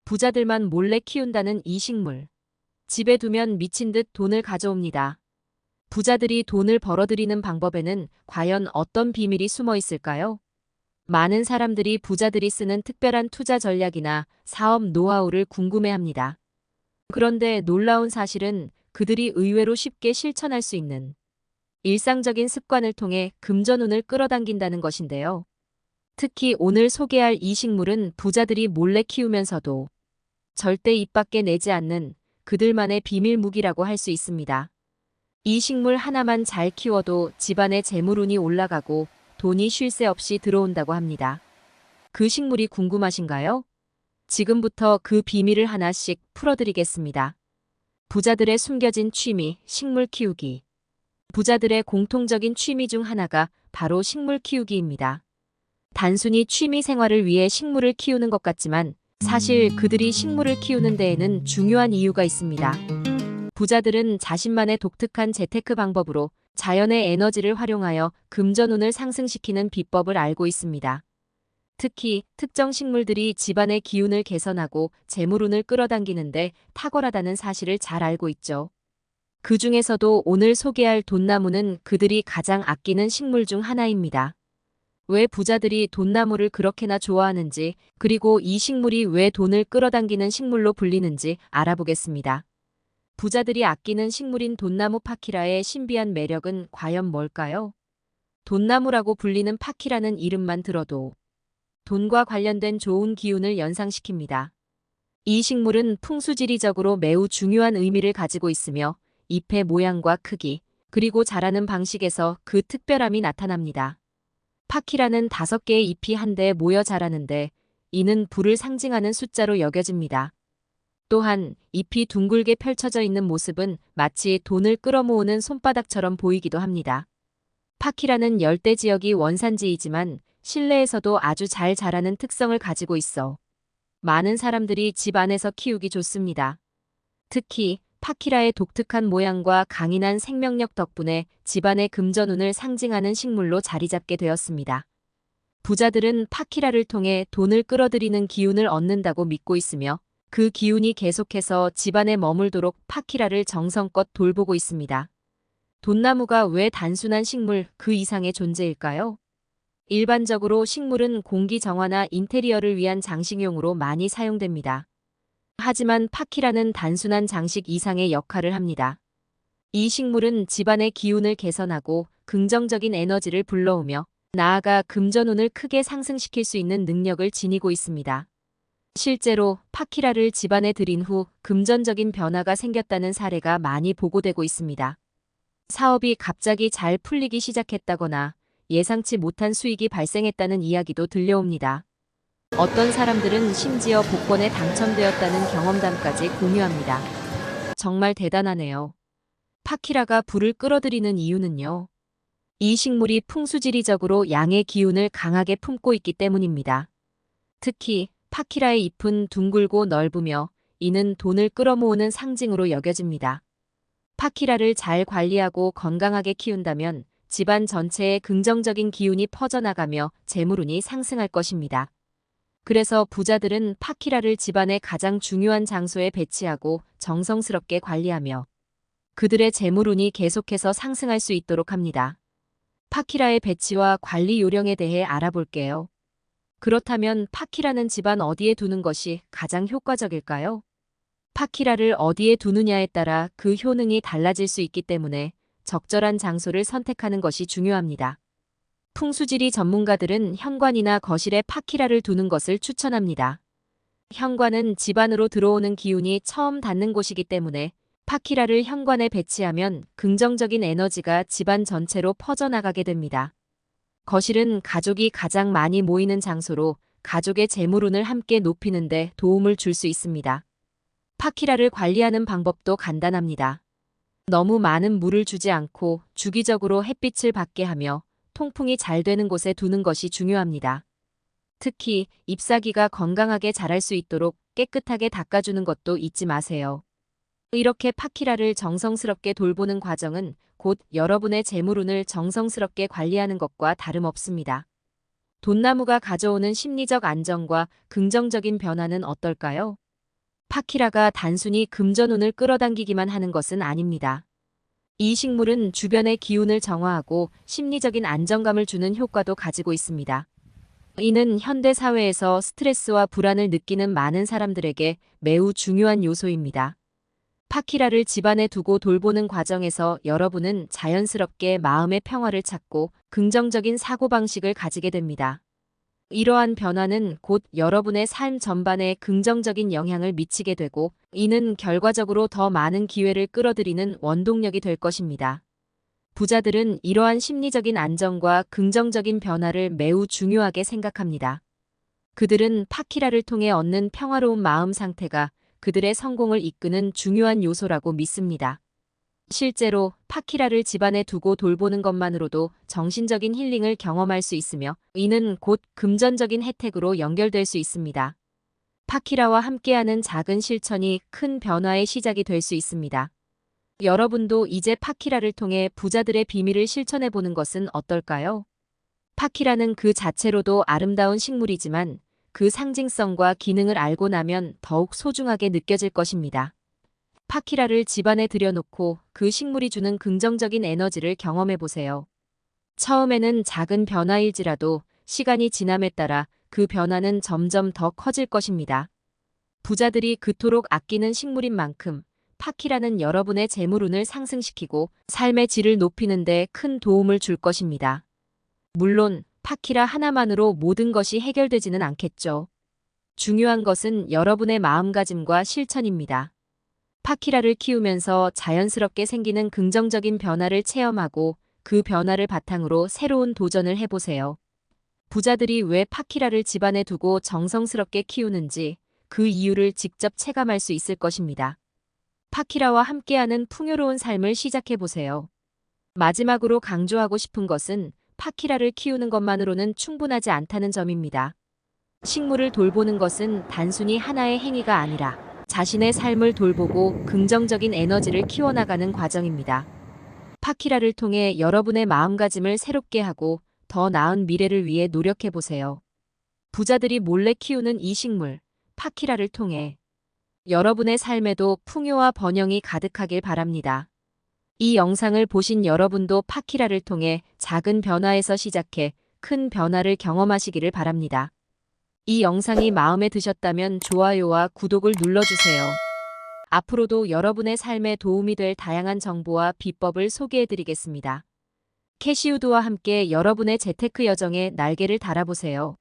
부자들만 몰래 키운다는 이 식물. 집에 두면 미친 듯 돈을 가져옵니다. 부자들이 돈을 벌어들이는 방법에는 과연 어떤 비밀이 숨어 있을까요? 많은 사람들이 부자들이 쓰는 특별한 투자 전략이나 사업 노하우를 궁금해합니다. 그런데 놀라운 사실은 그들이 의외로 쉽게 실천할 수 있는 일상적인 습관을 통해 금전운을 끌어당긴다는 것인데요. 특히 오늘 소개할 이 식물은 부자들이 몰래 키우면서도 절대 입 밖에 내지 않는 그들만의 비밀 무기라고 할 수 있습니다. 이 식물 하나만 잘 키워도 집안의 재물운이 올라가고 돈이 쉴 새 없이 들어온다고 합니다. 그 식물이 궁금하신가요? 지금부터 그 비밀을 하나씩 풀어드리겠습니다. 부자들의 숨겨진 취미, 식물 키우기. 부자들의 공통적인 취미 중 하나가 바로 식물 키우기입니다. 단순히 취미 생활을 위해 식물을 키우는 것 같지만 사실 그들이 식물을 키우는 데에는 중요한 이유가 있습니다. 부자들은 자신만의 독특한 재테크 방법으로 자연의 에너지를 활용하여 금전운을 상승시키는 비법을 알고 있습니다. 특히 특정 식물들이 집안의 기운을 개선하고 재물운을 끌어당기는데 탁월하다는 사실을 잘 알고 있죠. 그 중에서도 오늘 소개할 돈나무는 그들이 가장 아끼는 식물 중 하나입니다. 왜 부자들이 돈나무를 그렇게나 좋아하는지, 그리고 이 식물이 왜 돈을 끌어당기는 식물로 불리는지 알아보겠습니다. 부자들이 아끼는 식물인 돈나무 파키라의 신비한 매력은 과연 뭘까요? 돈나무라고 불리는 파키라는 이름만 들어도 돈과 관련된 좋은 기운을 연상시킵니다. 이 식물은 풍수지리적으로 매우 중요한 의미를 가지고 있으며 잎의 모양과 크기, 그리고 자라는 방식에서 그 특별함이 나타납니다. 파키라는 5개의 잎이 한데 모여 자라는데 이는 불을 상징하는 숫자로 여겨집니다. 또한 잎이 둥글게 펼쳐져 있는 모습은 마치 돈을 끌어모으는 손바닥처럼 보이기도 합니다. 파키라는 열대 지역이 원산지이지만 실내에서도 아주 잘 자라는 특성을 가지고 있어 많은 사람들이 집 안에서 키우기 좋습니다. 특히 파키라의 독특한 모양과 강인한 생명력 덕분에 집안의 금전운을 상징하는 식물로 자리 잡게 되었습니다. 부자들은 파키라를 통해 돈을 끌어들이는 기운을 얻는다고 믿고 있으며 그 기운이 계속해서 집안에 머물도록 파키라를 정성껏 돌보고 있습니다. 돈나무가 왜 단순한 식물 그 이상의 존재일까요? 일반적으로 식물은 공기 정화나 인테리어를 위한 장식용으로 많이 사용됩니다. 하지만 파키라는 단순한 장식 이상의 역할을 합니다. 이 식물은 집안의 기운을 개선하고 긍정적인 에너지를 불러오며 나아가 금전운을 크게 상승시킬 수 있는 능력을 지니고 있습니다. 실제로 파키라를 집안에 들인 후 금전적인 변화가 생겼다는 사례가 많이 보고되고 있습니다. 사업이 갑자기 잘 풀리기 시작했다거나 예상치 못한 수익이 발생했다는 이야기도 들려옵니다. 어떤 사람들은 심지어 복권에 당첨되었다는 경험담까지 공유합니다. 정말 대단하네요. 파키라가 불을 끌어들이는 이유는요. 이 식물이 풍수지리적으로 양의 기운을 강하게 품고 있기 때문입니다. 특히 파키라의 잎은 둥글고 넓으며 이는 돈을 끌어모으는 상징으로 여겨집니다. 파키라를 잘 관리하고 건강하게 키운다면 집안 전체에 긍정적인 기운이 퍼져나가며 재물운이 상승할 것입니다. 그래서 부자들은 파키라를 집안의 가장 중요한 장소에 배치하고 정성스럽게 관리하며 그들의 재물운이 계속해서 상승할 수 있도록 합니다. 파키라의 배치와 관리 요령에 대해 알아볼게요. 그렇다면 파키라는 집안 어디에 두는 것이 가장 효과적일까요? 파키라를 어디에 두느냐에 따라 그 효능이 달라질 수 있기 때문에 적절한 장소를 선택하는 것이 중요합니다. 풍수지리 전문가들은 현관이나 거실에 파키라를 두는 것을 추천합니다. 현관은 집 안으로 들어오는 기운이 처음 닿는 곳이기 때문에 파키라를 현관에 배치하면 긍정적인 에너지가 집안 전체로 퍼져나가게 됩니다. 거실은 가족이 가장 많이 모이는 장소로 가족의 재물운을 함께 높이는 데 도움을 줄 수 있습니다. 파키라를 관리하는 방법도 간단합니다. 너무 많은 물을 주지 않고 주기적으로 햇빛을 받게 하며 통풍이 잘 되는 곳에 두는 것이 중요합니다. 특히 잎사귀가 건강하게 자랄 수 있도록 깨끗하게 닦아주는 것도 잊지 마세요. 이렇게 파키라를 정성스럽게 돌보는 과정은 곧 여러분의 재물운을 정성스럽게 관리하는 것과 다름없습니다. 돈나무가 가져오는 심리적 안정과 긍정적인 변화는 어떨까요? 파키라가 단순히 금전운을 끌어당기기만 하는 것은 아닙니다. 이 식물은 주변의 기운을 정화하고 심리적인 안정감을 주는 효과도 가지고 있습니다. 이는 현대 사회에서 스트레스와 불안을 느끼는 많은 사람들에게 매우 중요한 요소입니다. 파키라를 집안에 두고 돌보는 과정에서 여러분은 자연스럽게 마음의 평화를 찾고 긍정적인 사고방식을 가지게 됩니다. 이러한 변화는 곧 여러분의 삶 전반에 긍정적인 영향을 미치게 되고, 이는 결과적으로 더 많은 기회를 끌어들이는 원동력이 될 것입니다. 부자들은 이러한 심리적인 안정과 긍정적인 변화를 매우 중요하게 생각합니다. 그들은 파키라를 통해 얻는 평화로운 마음 상태가 그들의 성공을 이끄는 중요한 요소라고 믿습니다. 실제로 파키라를 집안에 두고 돌보는 것만으로도 정신적인 힐링을 경험할 수 있으며, 이는 곧 금전적인 혜택으로 연결될 수 있습니다. 파키라와 함께하는 작은 실천이 큰 변화의 시작이 될 수 있습니다. 여러분도 이제 파키라를 통해 부자들의 비밀을 실천해 보는 것은 어떨까요? 파키라는 그 자체로도 아름다운 식물이지만 그 상징성과 기능을 알고 나면 더욱 소중하게 느껴질 것입니다. 파키라를 집안에 들여놓고 그 식물이 주는 긍정적인 에너지를 경험해 보세요. 처음에는 작은 변화일지라도 시간이 지남에 따라 그 변화는 점점 더 커질 것입니다. 부자들이 그토록 아끼는 식물인 만큼 파키라는 여러분의 재물운을 상승시키고 삶의 질을 높이는 데 큰 도움을 줄 것입니다. 물론 파키라 하나만으로 모든 것이 해결되지는 않겠죠. 중요한 것은 여러분의 마음가짐과 실천입니다. 파키라를 키우면서 자연스럽게 생기는 긍정적인 변화를 체험하고 그 변화를 바탕으로 새로운 도전을 해보세요. 부자들이 왜 파키라를 집안에 두고 정성스럽게 키우는지 그 이유를 직접 체감할 수 있을 것입니다. 파키라와 함께하는 풍요로운 삶을 시작해보세요. 마지막으로 강조하고 싶은 것은 파키라를 키우는 것만으로는 충분하지 않다는 점입니다. 식물을 돌보는 것은 단순히 하나의 행위가 아니라 자신의 삶을 돌보고 긍정적인 에너지를 키워나가는 과정입니다. 파키라를 통해 여러분의 마음가짐을 새롭게 하고 더 나은 미래를 위해 노력해보세요. 부자들이 몰래 키우는 이 식물, 파키라를 통해 여러분의 삶에도 풍요와 번영이 가득하길 바랍니다. 이 영상을 보신 여러분도 파키라를 통해 작은 변화에서 시작해 큰 변화를 경험하시기를 바랍니다. 이 영상이 마음에 드셨다면 좋아요와 구독을 눌러주세요. 앞으로도 여러분의 삶에 도움이 될 다양한 정보와 비법을 소개해드리겠습니다. 캐시우드와 함께 여러분의 재테크 여정에 날개를 달아보세요.